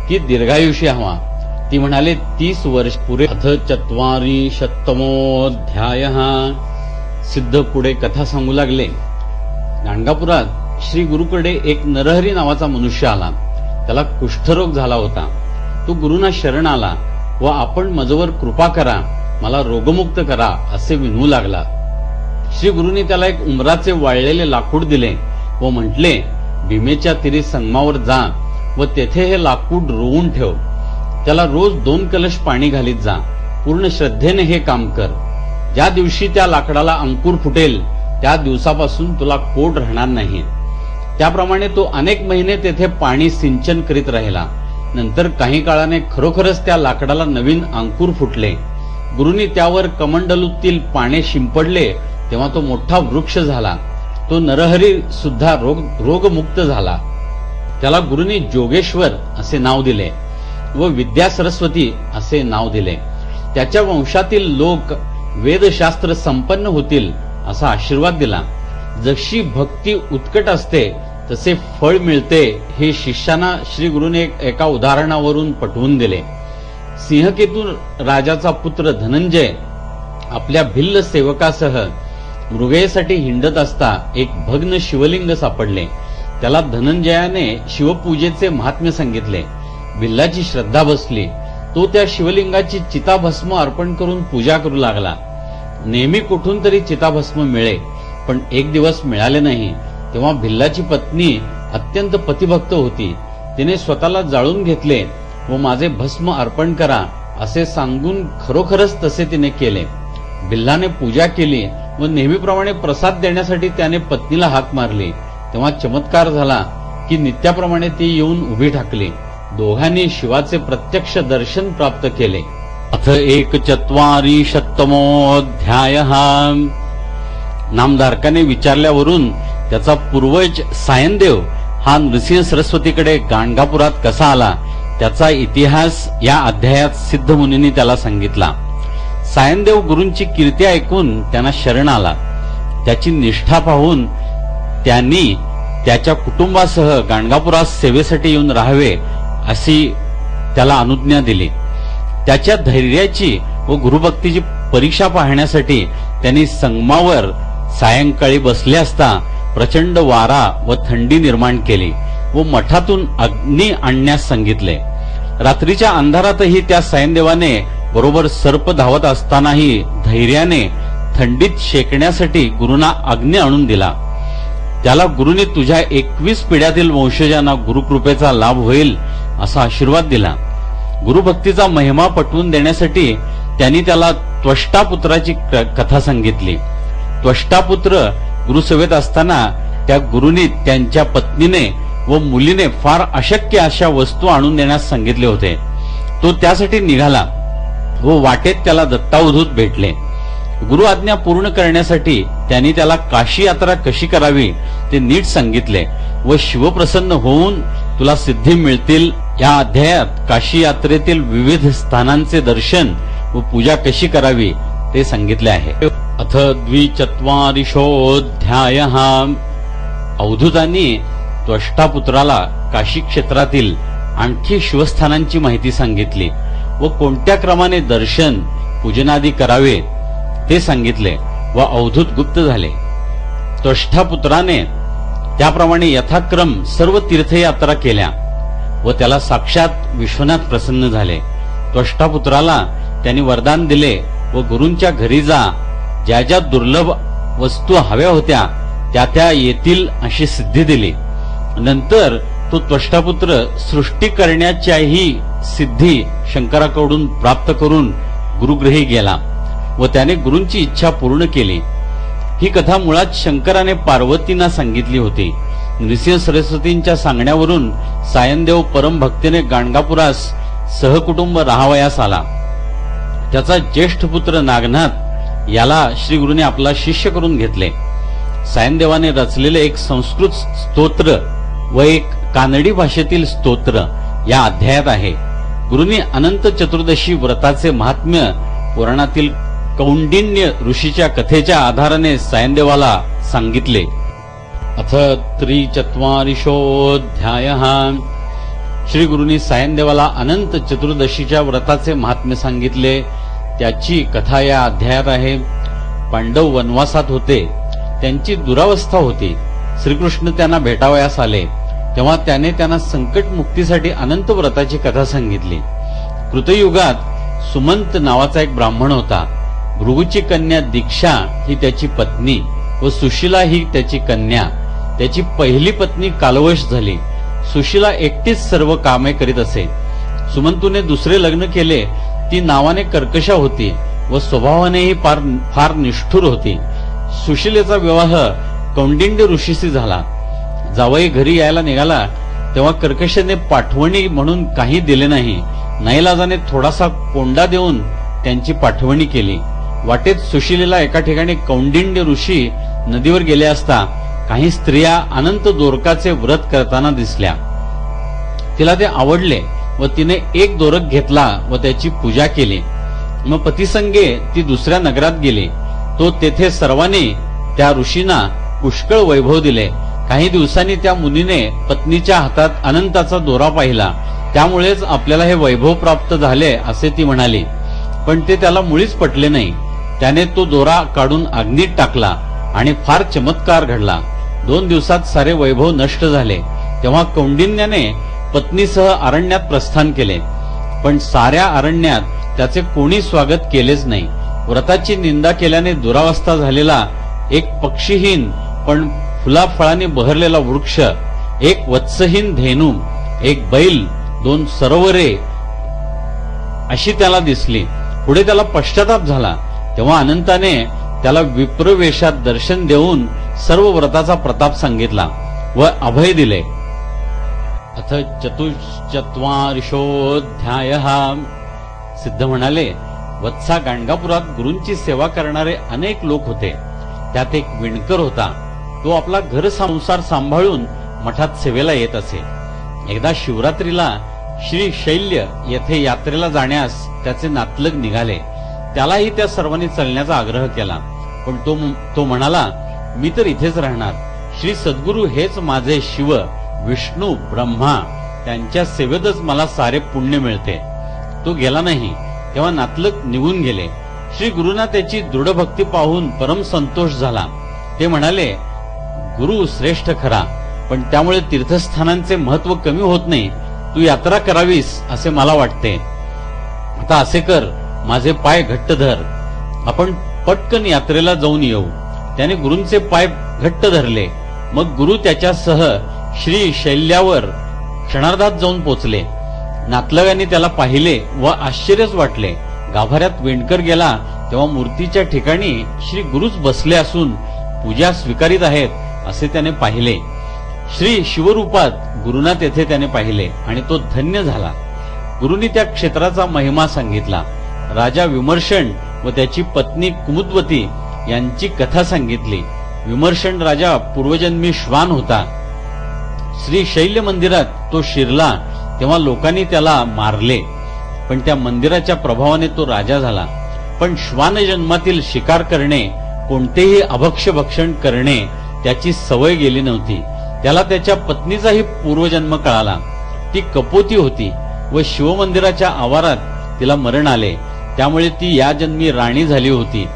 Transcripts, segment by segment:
की दीर्घायुष्य हवा. ती म्हणाले 30 वर्ष पुरे. अथ 40 सिद्ध पुढे कथा सांगू लागले. गाणगापुरात श्री गुरुकडे एक नरहरी नावाचा मनुष्य आला. त्याला कुष्ठरोग झाला होता. तो गुरुंना शरण आला व आपण मजवर कृपा करा, मला रोगमुक्त करा असे विनवू लागला. श्री गुरुंनी त्याला एक उमराचे वाळलेले लाकूड दिले व म्हटले, भीमेच्या तीरी संगमावर जा व तेथे हे लाकूड रोवून ठेव. त्याला रोज 2 कलश पाणी घालीत जा. पूर्ण श्रद्धेने हे काम कर. ज्या दिवशी त्या लाकडाला अंकुर फुटेल त्या दिवसापासून तुला कोड राहणार नाही. त्याप्रमाणे तो अनेक महिने तेथे पाणी सिंचन करीत राहिला. नंतर काही काळाने खरोखरच त्या लाकडाला नवीन अंकुर फुटले. गुरुंनी त्यावर कमंडलूतील पाने शिंपडले तेव्हा तो मोठा वृक्ष झाला. तो नरहरी सुद्धा रोगमुक्त झाला. त्याला गुरुंनी जोगेश्वर असे नाव दिले व विद्या सरस्वती असे नाव दिले. त्याच्या वंशातील लोक वेदशास्त्र संपन्न होतील असा आशीर्वाद दिला. जशी भक्ती उत्कट असते तसे फळ मिळते हे शिष्यांना श्री गुरुने एका उदाहरणावरून पटवून दिले. सिंहकेतू राजाचा पुत्र धनंजय आपल्या भिल्ल सेवकासह मृगयेसाठी हिंडत असता एक भग्न शिवलिंग सापडले. त्याला धनंजयाने शिवपूजेचे महात्म्य सांगितले. भिल्लाची श्रद्धा बसली. तो त्या शिवलिंगाची चिताभस्म अर्पण करून पूजा करू लागला. नेहमी कुठून तरी चिताभस्म मिळे, पण एक दिवस मिळाले नाही. तेव्हा भिल्लाची पत्नी अत्यंत पतिभक्त होती. तिने स्वतःला जाळून घेतले व माझे भस्म अर्पण करा असे सांगून खरोखरच तसे तिने केले. भिल्लाने पूजा केली व नेहमीप्रमाणे प्रसाद देण्यासाठी त्याने पत्नीला हाक मारली. तेव्हा चमत्कार झाला की नित्याप्रमाणे ती येऊन उभी ठाकली. दोघांनी शिवाचे प्रत्यक्ष दर्शन प्राप्त केले. अथ 41 नामधारकाने विचारल्यावरून त्याचा पूर्वज सायनदेव हा नृसिंह सरस्वतीकडे गाणगापुरात कसा आला त्याचा इतिहास या अध्यायात सिद्ध मुनींनी त्याला सांगितला. सायनदेव गुरूंची कीर्ती ऐकून त्यांना शरण आला. त्याची निष्ठा पाहून त्यांनी त्याच्या कुटुंबासह गाणगापुरात सेवेसाठी येऊन राहावे अशी त्याला अनुज्ञा दिली. त्याच्या धैर्याची व गुरुभक्तीची परीक्षा पाहण्यासाठी त्यांनी संगमावर सायंकाळी बसले असता प्रचंड वारा व थंडी निर्माण केली व मठातून अग्नी आणण्यास सांगितले. रात्रीच्या अंधारातही त्या सायनदेवाने बरोबर सर्प धावत असतानाही धैर्याने थंडीत शेकण्यासाठी गुरुंना अग्नी आणून दिला. त्याला गुरुंनी तुझ्या 21 पिढ्यातील वंशजांना गुरुकृपेचा लाभ होईल असा आशीर्वाद दिला. गुरुभक्तीचा महिमा पटवून देण्यासाठी त्यांनी त्याला त्वष्टापुत्राची कथा सांगितली. त्वष्टापुत्र गुरुसेवेत असताना त्या गुरुंनी त्यांच्या पत्नीने व मुलीने फार अशक्य अशा वस्तू आणून देण्यास सांगितले होते. तो त्यासाठी निघाला व वाटेत त्याला दत्तावधूत भेटले. गुरु आज्ञा पूर्ण करण्यासाठी त्यांनी त्याला काशी यात्रा कशी करावी ते नीट सांगितले व शिवप्रसन्न होऊन तुला सिद्धी मिळतील या अध्यायात काशी यात्रेतील विविध स्थानांचे दर्शन व पूजा कशी करावी ते सांगितले आहे. अथ 42 अवधूतांनी त्वष्टापुत्राला काशी क्षेत्रातील आणखी शिवस्थानांची माहिती सांगितली व कोणत्या क्रमाने दर्शन पूजनादी करावे ते सांगितले व अवधूत गुप्त झाले. त्वष्टापुत्राने त्याप्रमाणे यथाक्रम सर्व तीर्थयात्रा केल्या व त्याला साक्षात विश्वनाथ प्रसन्न झाले. त्वष्टापुत्राला त्यांनी वरदान दिले व गुरूंच्या घरी जा, ज्या ज्या दुर्लभ वस्तू हव्या होत्या त्या त्या येतील अशी सिद्धी दिली. नंतर तो त्वष्टापुत्र सृष्टी करण्याच्याही सिद्धी शंकराकडून प्राप्त करून गुरुगृही गेला व त्याने गुरूंची इच्छा पूर्ण केली. ही कथा मुळात शंकराने पार्वतींना सांगितली होती. नृसिंह सरस्वतींच्या सांगण्यावरून सायनदेव परमभक्तीने गाणगापुरास सहकुटुंब राहावयास आला. त्याचा ज्येष्ठ पुत्र नागनाथ याला श्री गुरुने आपला शिष्य करून घेतले. सायनदेवाने रचलेले एक संस्कृत स्तोत्र व एक कानडी भाषेतील स्तोत्र या अध्यायात आहे. गुरुंनी अनंत चतुर्दशी व्रताचे महात्म्य पुराणातील कौंडिन्य ऋषीच्या कथेच्या आधाराने सायनदेवाला सांगितले. अथ 43 श्री गुरूंनी सायनदेवाला अनंत चतुर्दशीच्या व्रताचे महात्म्य सांगितले. त्याची कथा या अध्यायात आहे. पांडव वनवासात होते, त्यांची दुरावस्था होती. श्रीकृष्ण त्यांना भेटावयास आले, तेव्हा त्याने त्यांना संकट मुक्तीसाठी अनंत व्रताची कथा सांगितली. कृतयुगात सुमंत नावाचा एक ब्राह्मण होता. भृगूची कन्या दीक्षा ही त्याची पत्नी व सुशीला ही त्याची कन्या. त्याची पहिली पत्नी कालवश झाली. सुशीला एकटीच सर्व कामे करीत असे. सुमंतूने दुसरे लग्न केले. ती नावाने कर्कशा होती व स्वभावानेही फार निष्ठुर होती. सुशीलेचा विवाह कौंडिण्य ऋषीशी झाला. जावई घरी यायला निघाला तेव्हा कर्कशेने पाठवणी म्हणून काही दिले नाही. नाईलाजाने थोडासा कोंडा देऊन त्यांची पाठवणी केली. वाटेत सुशीलेला एका ठिकाणी कौंडिण्य ऋषी नदीवर गेले असता काही स्त्रिया अनंत दोरकाचे व्रत करताना दिसल्या. तिला ते आवडले व तिने एक दोरक घेतला व त्याची पूजा केली. मग पतिसंगे ती दुसऱ्या नगरात गेली. तो तेथे सर्वांनी त्या ऋषींना पुष्कळ वैभव दिले. काही दिवसांनी त्या मुनीने पत्नीच्या हातात अनंताचा दोरा पाहिला. त्यामुळेच आपल्याला हे वैभव प्राप्त झाले असे ती म्हणाली. पण ते त्याला मुळीच पटले नाही. त्याने तो दोरा काढून अग्नीत टाकला आणि फार चमत्कार घडला. 2 दिवसात सारे वैभव नष्ट झाले. तेव्हा कौंडिन्याने पत्नीसह अरण्यात प्रस्थान केले. पण साऱ्या अरण्यात त्याचे कोणी स्वागत केलेच नाही. व्रताची निंदा केल्याने दुरावस्था झालेला एक पक्षीहीन पण फुलाफळाने बहरलेला वृक्ष, एक वत्सहीन धेनू, एक बैल, 2 सरोवरे अशी त्याला दिसली. पुढे त्याला पश्चाताप झाला. तेव्हा अनंताने त्याला विप्रवेशात दर्शन देऊन सर्व व्रताचा प्रताप सांगितला व अभय दिले. अथ चतुश्चत्वारिंशोऽध्यायः. सिद्ध म्हणाले, वत्सा गाणगापुरात गुरूंची सेवा करणारे अनेक लोक होते. त्यात एक विणकर होता. तो आपला घर संसार सांभाळून मठात सेवेला येत असे. एकदा शिवरात्रीला श्री शैल्य येथे यात्रेला जाण्यास त्याचे नातलग निघाले. त्यालाही त्या सर्वांनी चलण्याचा आग्रह केला. पण तो म्हणाला, मी तर इथेच राहणार. श्री सद्गुरू हेच माझे शिव, विष्णू, ब्रह्मा. त्यांच्या सेवेतच मला सारे पुण्य मिळते. तो गेला नाही. तेव्हा नातलग निघून गेले. श्री गुरूंना त्याची दृढ भक्ती पाहून परम संतोष झाला. ते म्हणाले, गुरु श्रेष्ठ खरा, पण त्यामुळे तीर्थस्थानांचे महत्व कमी होत नाही. तू यात्रा करावीस असे मला वाटते. आता असे कर, माझे पाय घट्ट धर. आपण पटकन यात्रेला जाऊन येऊ. त्याने गुरूंचे पाय घट्ट धरले. मग गुरु त्याच्यासह श्री शैल्यावर क्षणार्धात जाऊन पोचले. नातलगांनी त्याला पाहिले व आश्चर्यच वाटले. गाभाऱ्यात विणकर गेला तेव्हा मूर्तीच्या ठिकाणी श्री गुरुच बसले असून पूजा स्वीकारित आहेत असे त्याने पाहिले. श्री शिवरूपात गुरुना तेथे त्याने पाहिले आणि तो धन्य झाला. गुरुंनी त्या क्षेत्राचा महिमा सांगितला. राजा विमर्शन व त्याची पत्नी कुमुद्वती यांची कथा सांगितली. विमर्शन राजा पूर्वजन्मी श्वान होता. श्री शैल्य मंदिरात तो शिरला तेव्हा लोकांनी त्याला मारले. पण त्या मंदिराच्या प्रभावाने तो राजा झाला. पण श्वान जन्मातील शिकार करणे, कोणतेही अभक्ष्य भक्षण करणे त्याची सवय गेली नव्हती. त्याला त्याच्या पत्नीचाही पूर्वजन्म कळाला. ती कपोती होती व शिवमंदिराच्या आवारात तिला मरण आले. त्यामुळे ती या जन्मी राणी झाली होती.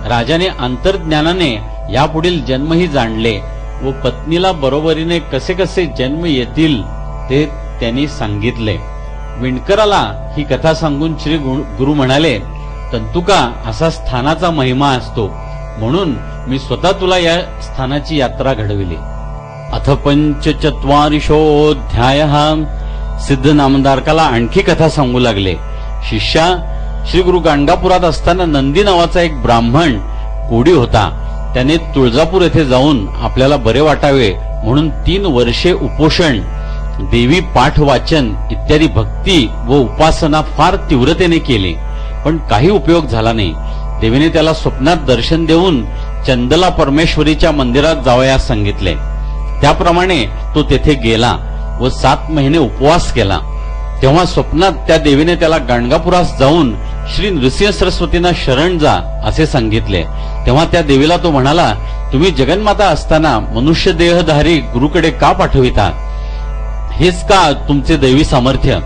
राजाने अंतर्ज्ञानाने यापुढील जन्मही जाणले व पत्नीला बरोबरीने कसे कसे जन्म येतील ते त्यांनी सांगितले. विणकराला ही कथा सांगून श्री गुरु म्हणाले, तंतुका असा स्थानाचा महिमा असतो, म्हणून मी स्वतः तुला या स्थानाची यात्रा घडविली. अथ पंचचत्वारिंशोऽध्यायः. सिद्ध नामधारकाला आणखी कथा सांगू लागले. शिष्या, श्री गुरु गाणगापुरात असताना नंदी नावाचा एक ब्राह्मण कोडी होता. त्याने तुळजापूर येथे जाऊन आपल्याला बरे वाटावे म्हणून 3 वर्षे उपोषण, देवी पाठ वाचन इत्यादी भक्ती व उपासना फार तीव्रतेने केली. पण काही उपयोग झाला नाही. देवीने त्याला स्वप्नात दर्शन देऊन चंदला परमेश्वरीच्या मंदिरात जावयास सांगितले. त्याप्रमाणे तो तेथे गेला व 7 महिने उपवास केला. तेव्हा स्वप्नात त्या देवीने त्याला गाणगापुरास जाऊन श्री नृसिंह सरस्वतींना शरण जा असे सांगितले. तेव्हा त्या देवीला तो म्हणाला, तुम्ही जगन्माता असताना मनुष्य देहधारी गुरुकडे का पाठविता? हेच का तुमचे दैवी सामर्थ्य